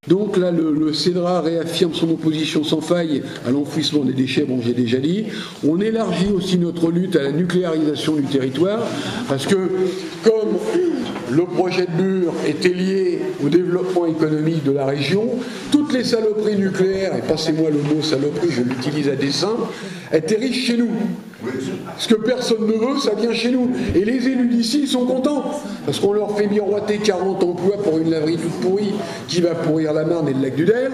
Donc là, le CEDRA réaffirme son opposition sans faille à l'enfouissement des déchets, bon j'ai déjà dit. On élargit aussi notre lutte à la nucléarisation du territoire, parce que comme le projet de mur était lié au développement économique de la région, toutes les saloperies nucléaires, et passez-moi le mot saloperie, je l'utilise à dessein, atterrissent chez nous. Ce que personne ne veut, ça vient chez nous. Et les élus d'ici sont contents, parce qu'on leur fait miroiter 40 emplois pour une laverie toute pourrie qui va pourrir la Marne et le lac du Der,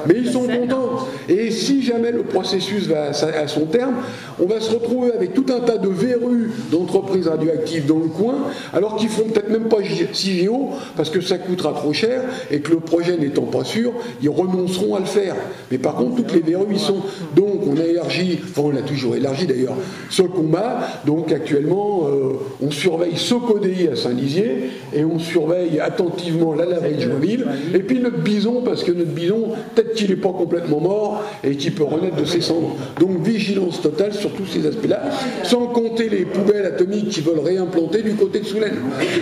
mais ils sont contents. Et si jamais le processus va à son terme, on va se retrouver avec tout un tas de verrues d'entreprises radioactives dans le coin, alors qu'ils ne feront peut-être même pas CIGEO, parce que ça coûtera trop cher, et que le projet n'étant pas sûr, ils renonceront à le faire. Mais par contre, toutes les verrues y sont. Donc on a élargi, enfin on l'a toujours élargi d'ailleurs, ce combat. Donc actuellement, on surveille Socodéi à Saint-Lizier et on surveille attentivement la laverie de Joinville. Et puis notre bison, parce que notre bison, peut-être qu'il n'est pas complètement mort et qu'il peut renaître de ses cendres. Donc vigilance totale sur tous ces aspects-là, sans compter les poubelles atomiques qui veulent réimplanter du côté de Soulaine.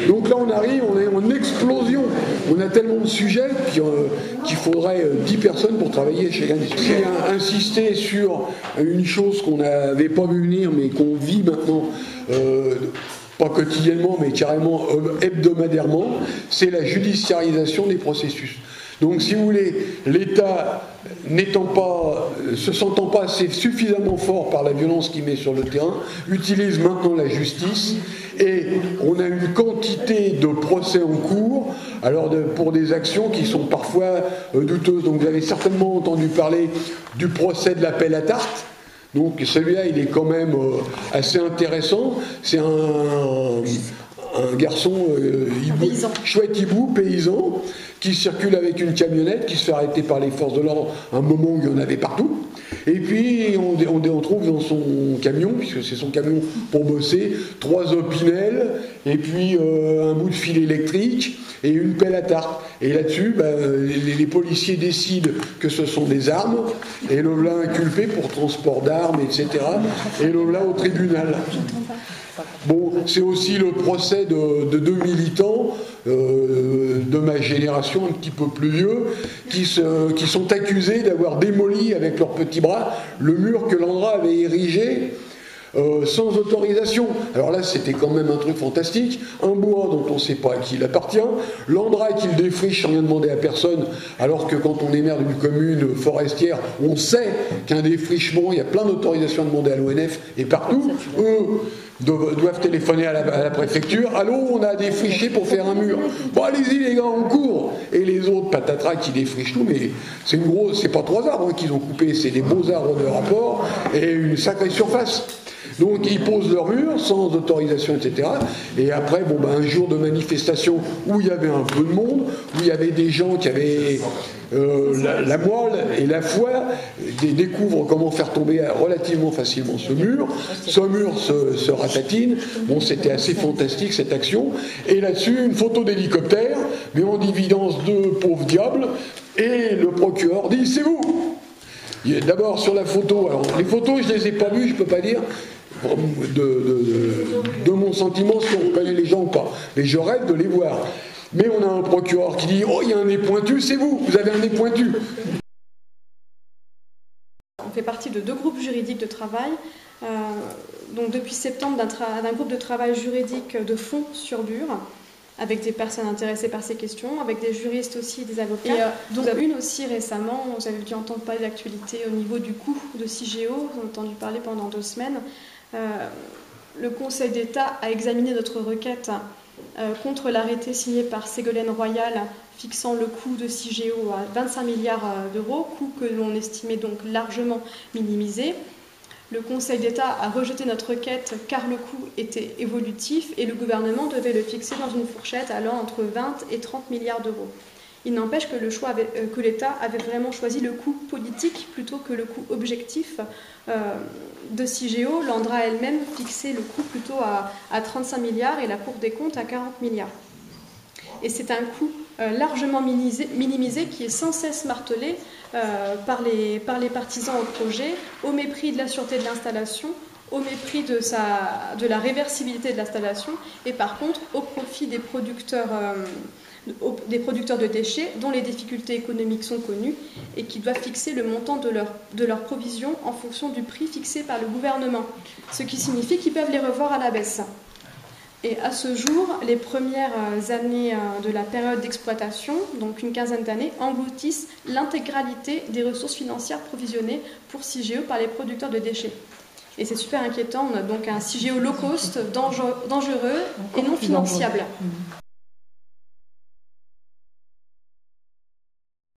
Donc là on arrive, on est en explosion. On a tellement de sujets qu'il faudrait 10 personnes pour travailler chez l'industrie. J'ai insisté sur une chose qu'on n'avait pas vu venir, mais qu'on vit maintenant, pas quotidiennement, mais carrément hebdomadairement, c'est la judiciarisation des processus. Donc, si vous voulez, l'État se sentant pas assez suffisamment fort par la violence qu'il met sur le terrain, utilise maintenant la justice, et on a une quantité de procès en cours, alors pour des actions qui sont parfois douteuses. Donc, vous avez certainement entendu parler du procès de l'appel à tarte. Donc celui-là, il est quand même assez intéressant. C'est un garçon chouette hibou, paysan, qui circule avec une camionnette, qui se fait arrêter par les forces de l'ordre à un moment où il y en avait partout. Et puis on trouve dans son camion, puisque c'est son camion pour bosser, 3 opinels, et puis un bout de fil électrique, et une pelle à tarte. Et là-dessus, les policiers décident que ce sont des armes, et le voilà inculpé pour transport d'armes, etc. Et le voilà au tribunal. Bon, c'est aussi le procès de 2 militants de ma génération, un petit peu plus vieux, qui sont accusés d'avoir démoli avec leurs petits bras le mur que l'Andra avait érigé sans autorisation. Alors là, c'était quand même un truc fantastique. Un bois dont on ne sait pas à qui il appartient, l'Andra qui le défriche sans rien demander à personne, alors que quand on est maire d'une commune forestière, on sait qu'un défrichement, il y a plein d'autorisations à demander à l'ONF et partout. Eux doivent téléphoner à la préfecture. Allô, on a défriché pour faire un mur. Bon, allez-y les gars, on court. Et les autres patatras qui défrichent tout, mais c'est pas 3 arbres qu'ils ont coupés, c'est des beaux arbres de rapport et une sacrée surface. Donc ils posent leur mur sans autorisation, etc. Et après, un jour de manifestation où il y avait un peu de monde, où il y avait des gens qui avaient la moelle et la foi, découvrent comment faire tomber relativement facilement ce mur. Ce mur se ratatine. Bon, c'était assez fantastique cette action. Et là-dessus, une photo d'hélicoptère, mais en évidence 2 pauvres diables. Et le procureur dit, c'est vous. D'abord sur la photo, alors les photos je les ai pas vues, je peux pas dire de mon sentiment si on connaît les gens ou pas, mais je rêve de les voir. Mais on a un procureur qui dit oh il y a un nez pointu, c'est vous avez un nez pointu. On fait partie de 2 groupes juridiques de travail, donc depuis septembre d'un groupe de travail juridique de fond sur Bure, avec des personnes intéressées par ces questions, avec des juristes aussi et des avocats. Et donc une aussi récemment, vous avez dû entendre parler d'actualité au niveau du coût de CIGEO, on a entendu parler pendant 2 semaines. Le Conseil d'État a examiné notre requête contre l'arrêté signé par Ségolène Royal fixant le coût de CIGEO à 25 milliards d'euros, coût que l'on estimait donc largement minimisé. Le Conseil d'État a rejeté notre requête car le coût était évolutif et le gouvernement devait le fixer dans une fourchette allant entre 20 et 30 milliards d'euros. Il n'empêche que l'État avait vraiment choisi le coût politique plutôt que le coût objectif de CIGEO. L'Andra elle-même fixait le coût plutôt à 35 milliards et la Cour des comptes à 40 milliards. Et c'est un coût largement minimisé qui est sans cesse martelé par les partisans au projet, au mépris de la sûreté de l'installation, au mépris de la réversibilité de l'installation et par contre au profit des producteurs des producteurs de déchets dont les difficultés économiques sont connues et qui doivent fixer le montant de leur provision en fonction du prix fixé par le gouvernement, ce qui signifie qu'ils peuvent les revoir à la baisse. Et à ce jour, les premières années de la période d'exploitation, donc une quinzaine d'années, engloutissent l'intégralité des ressources financières provisionnées pour CIGE par les producteurs de déchets. Et c'est super inquiétant, on a donc un CIGE low cost, dangereux et non financiable.